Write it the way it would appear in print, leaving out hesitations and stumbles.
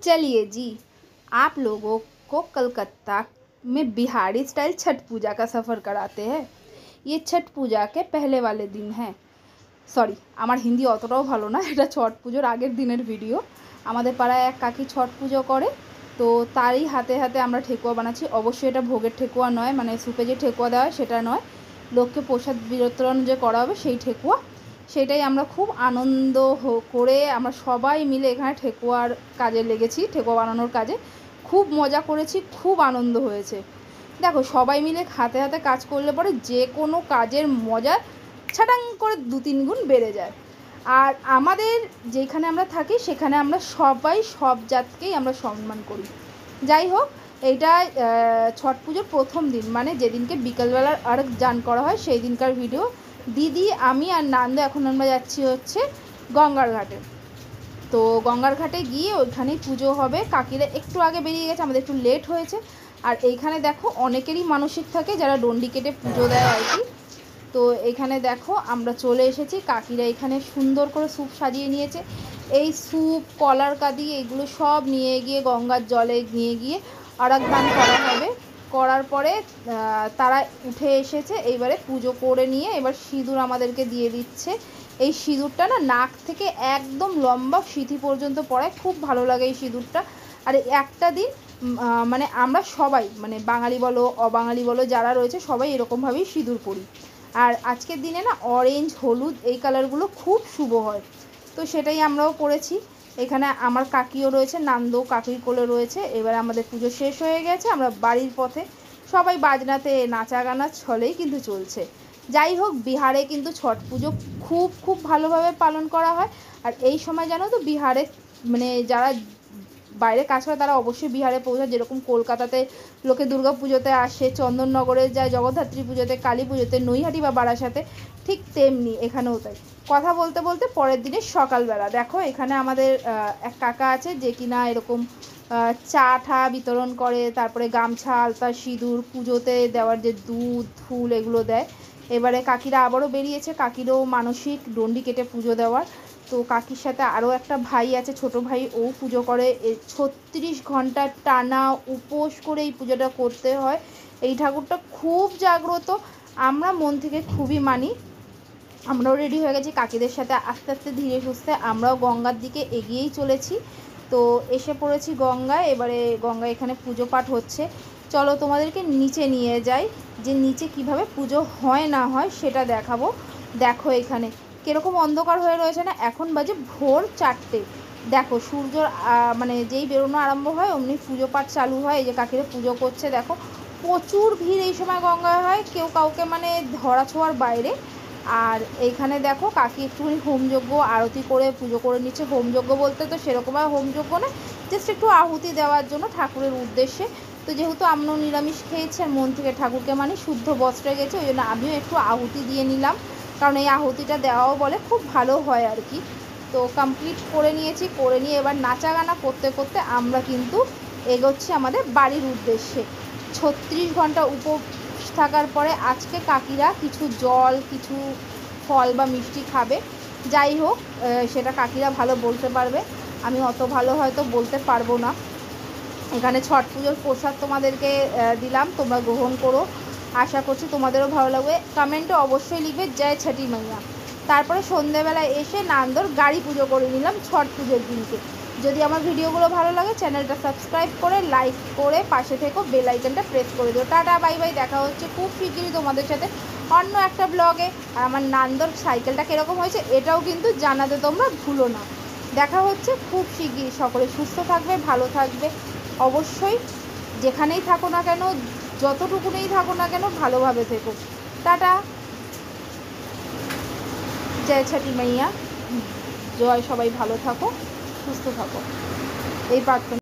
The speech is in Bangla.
चलिए जी, आप लोगों को कलकत्ता में बिहारी स्टाइल छठ पूजा का सफ़र कराते हैं। ये छठ पूजा के पहले वाले दिन है। সরি, আমার হিন্দি অতটাও ভালো না। এটা ছট পুজোর আগের দিনের ভিডিও। আমাদের পাড়ায় এক কাকি ছট পুজো করে, তো তারই হাতে হাতে আমরা ঠেকুয়া বানাচ্ছি। অবশ্যই এটা ভোগের ঠেকুয়া নয়, মানে সুপে যে ঠেকুয়া দেওয়া হয় সেটা নয়, লোককে প্রসাদ বিতরণ যে করা হবে সেই ঠেকুয়া। সেটাই আমরা খুব আনন্দ করে আমরা সবাই মিলে এখানে ঠেকুয়ার কাজে লেগেছি, ঠেকুয়া বানানোর কাজে। খুব মজা করেছি, খুব আনন্দ হয়েছে। দেখো, সবাই মিলে হাতে হাতে কাজ করলে পরে যে কোনো কাজের মজা ছাটাং করে 2-3 গুণ বেড়ে যায়। আর আমাদের যেখানে আমরা থাকি সেখানে আমরা সবাই সব জাতকেই আমরা সম্মান করি। যাই হোক, এইটা ছট পুজোর প্রথম দিন, মানে যেদিনকে বিকেলবেলার আর জান করা হয় সেই দিনকার ভিডিও। দিদি, আমি আর নান্দু এখন আমরা যাচ্ছি হচ্ছে গঙ্গার ঘাটে। তো গঙ্গার ঘাটে গিয়ে ওইখানেই পুজো হবে। কাকিরা একটু আগে বেরিয়ে গেছে, আমাদের একটু লেট হয়েছে। আর এইখানে দেখো অনেকেরই মানসিক থাকে যারা ডন্ডি কেটে পুজো দেয় আর কি। তো এখানে দেখো আমরা চলে এসেছি। কাকিরা এখানে সুন্দর করে স্যুপ সাজিয়ে নিয়েছে। এই স্যুপ, কলার কাঁদি এগুলো সব নিয়ে গিয়ে গঙ্গার জলে নিয়ে গিয়ে আরাগদান করা হবে। করার পরে তারা উঠে এসেছে। এইবারে পুজো করে নিয়ে এবার সিঁদুর আমাদেরকে দিয়ে দিচ্ছে। এই সিঁদুরটা না নাক থেকে একদম লম্বা সিঁথি পর্যন্ত পড়ে, খুব ভালো লাগে এই সিঁদুরটা। আর একটা দিন মানে আমরা সবাই, মানে বাঙালি বলো অবাঙালি বলো যারা রয়েছে সবাই এরকমভাবেই সিঁদুর পরি। আর আজকের দিনে না অরেঞ্জ, হলুদ এই কালারগুলো খুব শুভ হয়, তো সেটাই আমরাও পরেছি। এখানে আমার কাকিও রয়েছে, নান্দু কাকির কোলে রয়েছে। এবার আমাদের পুজো শেষ হয়ে গেছে, আমরা বাড়ির পথে। সবাই বাজনাতে নাচা গানা ছলেই কিন্তু চলছে। যাই হোক, বিহারে কিন্তু ছট পুজো খুব খুব ভালোভাবে পালন করা হয়। আর এই সময় জানো তো বিহারে, মানে যারা বাইরে কাজ করে তারা অবশ্যই বিহারে পৌঁছায়। যেরকম কলকাতাতে লোকে দুর্গা পুজোতে আসে, চন্দননগরে যায় জগদ্ধাত্রী পুজোতে, কালী পুজোতে, নৈহাটি বা বারাসাতে, ঠিক তেমনি এখানেও তাই। কথা বলতে বলতে পরের দিনের সকালবেলা দেখো এখানে আমাদের এক কাকা আছে যে কিনা এরকম চা ঠা বিতরণ করে, তারপরে গামছা, আলতা, সিঁদুর, পুজোতে দেওয়ার যে দুধ ফুল এগুলো দেয়। এবারে কাকিরা আবারও বেরিয়েছে, কাকিরও মানসিক ডন্ডি কেটে পুজো দেওয়ার। তো কাকির সাথে আরও একটা ভাই আছে, ছোট ভাই, ও পুজো করে। 36 ঘন্টা টানা উপোস করে এই পুজোটা করতে হয়। এই ঠাকুরটা খুব জাগ্রত, আমরা মন থেকে খুবই মানি। আমরাও রেডি হয়ে গেছি কাকিদের সাথে, আস্তে আস্তে ধীরে সুস্থে আমরাও গঙ্গার দিকে এগিয়েই চলেছি। তো এসে পড়েছি গঙ্গায়। এবারে গঙ্গায় এখানে পুজো পাঠ হচ্ছে। চলো তোমাদেরকে নিচে নিয়ে যাই, যে নিচে কিভাবে পুজো হয় না হয় সেটা দেখাবো। দেখো এখানে কীরকম অন্ধকার হয়ে রয়েছে না, এখন বাজে ভোর 4টে। দেখো সূর্য মানে যেই বেরোনো আরম্ভ হয় অমনি পুজো পাঠ চালু হয়। এই যে কাকিরা পুজো করছে, দেখো প্রচুর ভিড় এই সময় গঙ্গায় হয়, কেউ কাউকে মানে ধরা ছোঁয়ার বাইরে। আর এইখানে দেখো কাকি একটুখানি হোমযজ্ঞ আরতি করে পুজো করে নিচ্ছে। হোমযজ্ঞ বলতে তো সেরকম আর হোমযজ্ঞ না, জাস্ট একটু আহুতি দেওয়ার জন্য ঠাকুরের উদ্দেশ্যে। তো যেহেতু আমরাও নিরামিষ খেয়েছি আর মন থেকে ঠাকুরকে মানে শুদ্ধ বস্ত্রে গেছে, ওই জন্য আমিও একটু আহুতি দিয়ে নিলাম, কারণ এই আহুতিটা দেওয়াও বলে খুব ভালো হয় আর কি। তো কমপ্লিট করে নিয়েছি, করে নিয়ে এবার নাচা গানা করতে করতে আমরা কিন্তু এগোচ্ছি আমাদের বাড়ির উদ্দেশ্যে। 36 ঘন্টা উপোস থাকার পরে আজকে কাকিরা কিছু জল, কিছু ফল বা মিষ্টি খাবে। যাই হোক, সেটা কাকিরা ভালো বলতে পারবে, আমি অত ভালো হয়তো বলতে পারবো না। এখানে ছট পুজোর প্রসাদ তোমাদেরকে দিলাম, তোমরা গ্রহণ করো, আশা করছি তোমাদেরও ভালো লাগবে। কমেন্টে অবশ্যই লিখবে জয় ছটি মাইয়া। তারপরে সন্ধ্যেবেলায় এসে নান্দর গাড়ি পুজো করে নিলাম ছট পুজোর দিনকে। যদি আমার ভিডিওগুলো ভালো লাগে চ্যানেলটা সাবস্ক্রাইব করে লাইক করে পাশে থেকো, বেল আইকনটা প্রেস করে দিও। টাটা, বাই বাই, দেখা হচ্ছে খুব শিগগিরই তোমাদের সাথে অন্য একটা ব্লগে। আর আমার নান্দর সাইকেলটা কীরকম হয়েছে এটাও কিন্তু জানাতে তোমরা ভুলো না। দেখা হচ্ছে খুব শিগগিরই। সকলে সুস্থ থাকবে, ভালো থাকবে অবশ্যই। যেখানেই থাকো না কেন, যতটুকুনেই থাকো না কেন, ভালোভাবে থেকো। টাটা, জয় ছটি মাইয়া, জয়। সবাই ভালো থাকো, সুস্থ থাকো, এই প্রার্থনা।